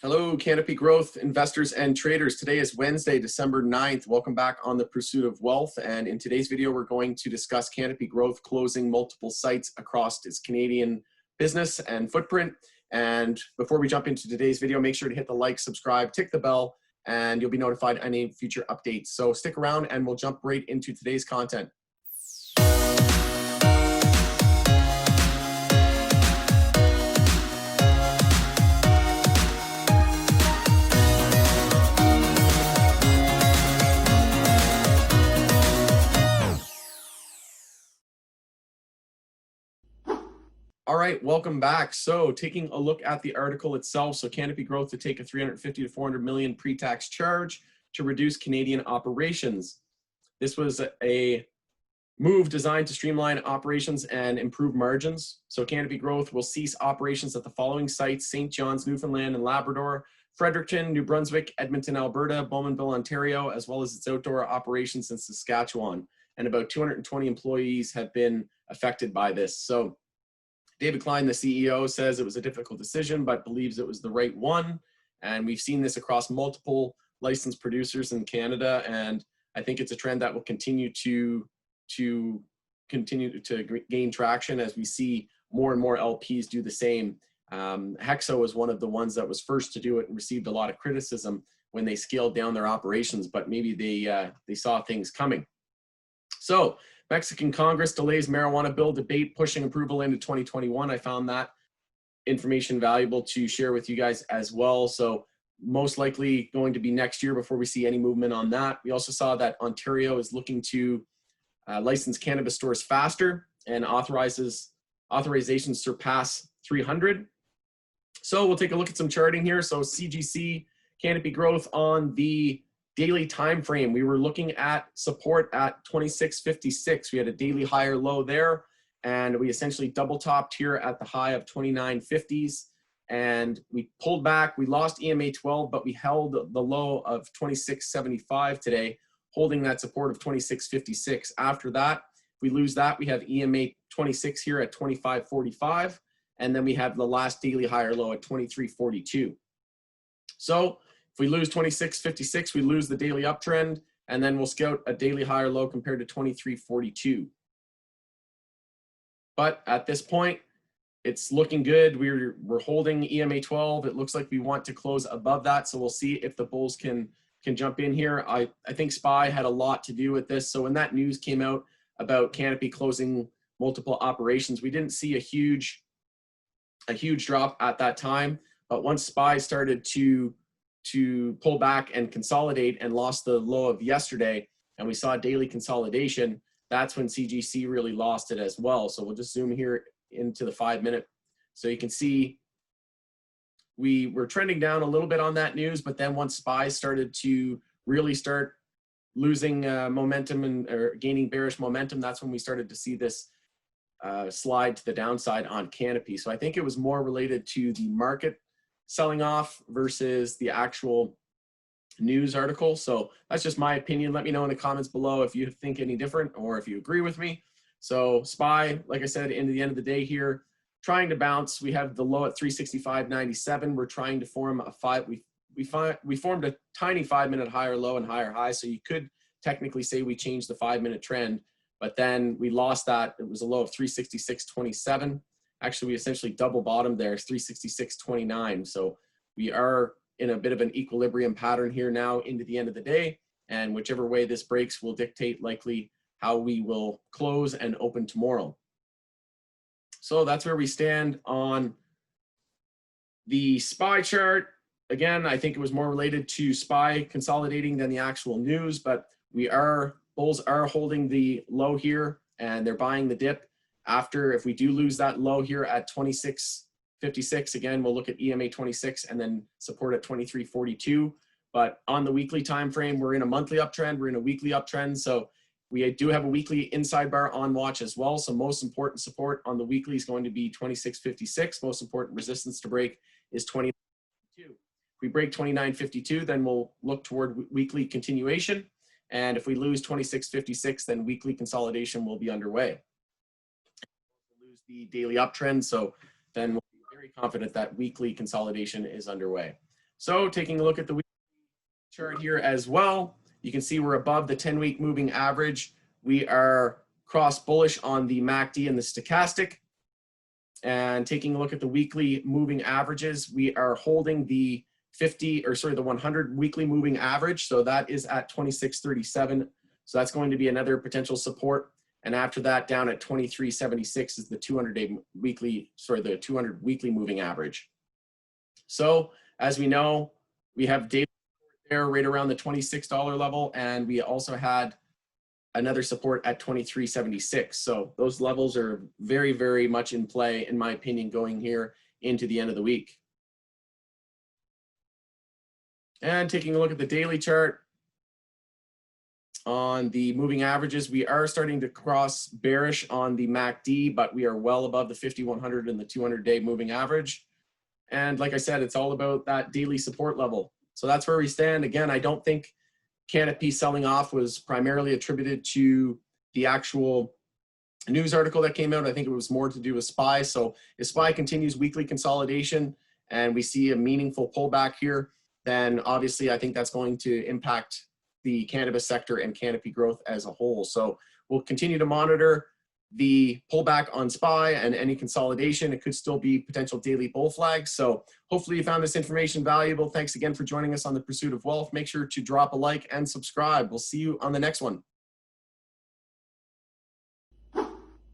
Hello, Canopy Growth investors and traders. Today is Wednesday, December 9th. Welcome back on the Pursuit of Wealth. And in today's video, we're going to discuss Canopy Growth closing multiple sites across its Canadian business and footprint. And before we jump into today's video, make sure to hit the like, subscribe, tick the bell, and you'll be notified of any future updates. So stick around and we'll jump right into today's content. All right, welcome back. So taking a look at the article itself, so Canopy Growth to take a 350 to 400 million pre-tax charge to reduce Canadian operations. This was a move designed to streamline operations and improve margins. So Canopy Growth will cease operations at the following sites: St. John's, Newfoundland and Labrador, Fredericton, New Brunswick, Edmonton, Alberta, Bowmanville, Ontario, as well as its outdoor operations in Saskatchewan. And about 220 employees have been affected by this. So David Klein, the CEO, says it was a difficult decision, but believes it was the right one. And we've seen this across multiple licensed producers in Canada. And I think it's a trend that will continue to gain traction as we see more and more LPs do the same. Hexo was one of the ones that was first to do it and received a lot of criticism when they scaled down their operations, but maybe they saw things coming. So Mexican Congress delays marijuana bill debate, pushing approval into 2021. I found that information valuable to share with you guys as well. So most likely going to be next year before we see any movement on that. We also saw that Ontario is looking to license cannabis stores faster, and authorizations surpass 300. So we'll take a look at some charting here. So CGC, Canopy Growth on the daily time frame, we were looking at support at 26.56. We had a daily higher low there, and we essentially double topped here at the high of 29.50s, and we pulled back. We lost EMA 12, but we held the low of 26.75 today, holding that support of 26.56. After that, if we lose that, we have EMA 26 here at 25.45, and then we have the last daily higher low at 23.42. So if we lose 26.56, we lose the daily uptrend, and then we'll scout a daily higher low compared to 23.42. But at this point, it's looking good. We're holding EMA 12. It looks like we want to close above that, so we'll see if the bulls can jump in here. I think SPY had a lot to do with this. So when that news came out about Canopy closing multiple operations, we didn't see a huge drop at that time. But once SPY started to pull back and consolidate and lost the low of yesterday, and we saw daily consolidation, that's when CGC really lost it as well. So we'll just zoom here into the 5-minute. So you can see we were trending down a little bit on that news, but then once SPY started to really start losing momentum or gaining bearish momentum, that's when we started to see this slide to the downside on Canopy. So I think it was more related to the market selling off versus the actual news article. So that's just my opinion. Let me know in the comments below if you think any different or if you agree with me. So SPY, like I said, into the end of the day here, trying to bounce. We have the low at 365.97. We're trying to form a we formed a tiny 5-minute higher low and higher high. So you could technically say we changed the 5-minute trend, but then we lost that. It was a low of 366.27. Actually, we essentially double bottomed there, 366.29. So we are in a bit of an equilibrium pattern here now into the end of the day. And whichever way this breaks will dictate likely how we will close and open tomorrow. So that's where we stand on the SPY chart. Again, I think it was more related to SPY consolidating than the actual news, but bulls are holding the low here and they're buying the dip. After, if we do lose that low here at 26.56, again, we'll look at EMA 26 and then support at 23.42. But on the weekly time frame, we're in a monthly uptrend, we're in a weekly uptrend. So we do have a weekly inside bar on watch as well. So most important support on the weekly is going to be 26.56. Most important resistance to break is 29.52. If we break 29.52, then we'll look toward weekly continuation. And if we lose 26.56, then weekly consolidation will be underway. We'll lose the daily uptrend, so then we'll be very confident that weekly consolidation is underway. So taking a look at the weekly chart here as well, you can see we're above the 10-week moving average. We are cross bullish on the MACD and the stochastic. And taking a look at the weekly moving averages, we are holding the 100 weekly moving average. So that is at 2637. So that's going to be another potential support. And after that, down at 2376 is the 200 weekly moving average. So as we know, we have daily there right around the $26 level, and we also had another support at 2376. So those levels are very, very much in play, in my opinion, going here into the end of the week. And taking a look at the daily chart, on the moving averages, we are starting to cross bearish on the MACD, but we are well above the 5100 and the 200-day moving average. And like I said, it's all about that daily support level. So that's where we stand. Again, I don't think Canopy selling off was primarily attributed to the actual news article that came out. I think it was more to do with SPY. So if SPY continues weekly consolidation and we see a meaningful pullback here, then obviously I think that's going to impact the cannabis sector and Canopy growth as a whole. So we'll continue to monitor the pullback on SPY and any consolidation. It could still be potential daily bull flags. So hopefully you found this information valuable. Thanks again for joining us on The Pursuit of Wealth. Make sure to drop a like and subscribe. We'll see you on the next one.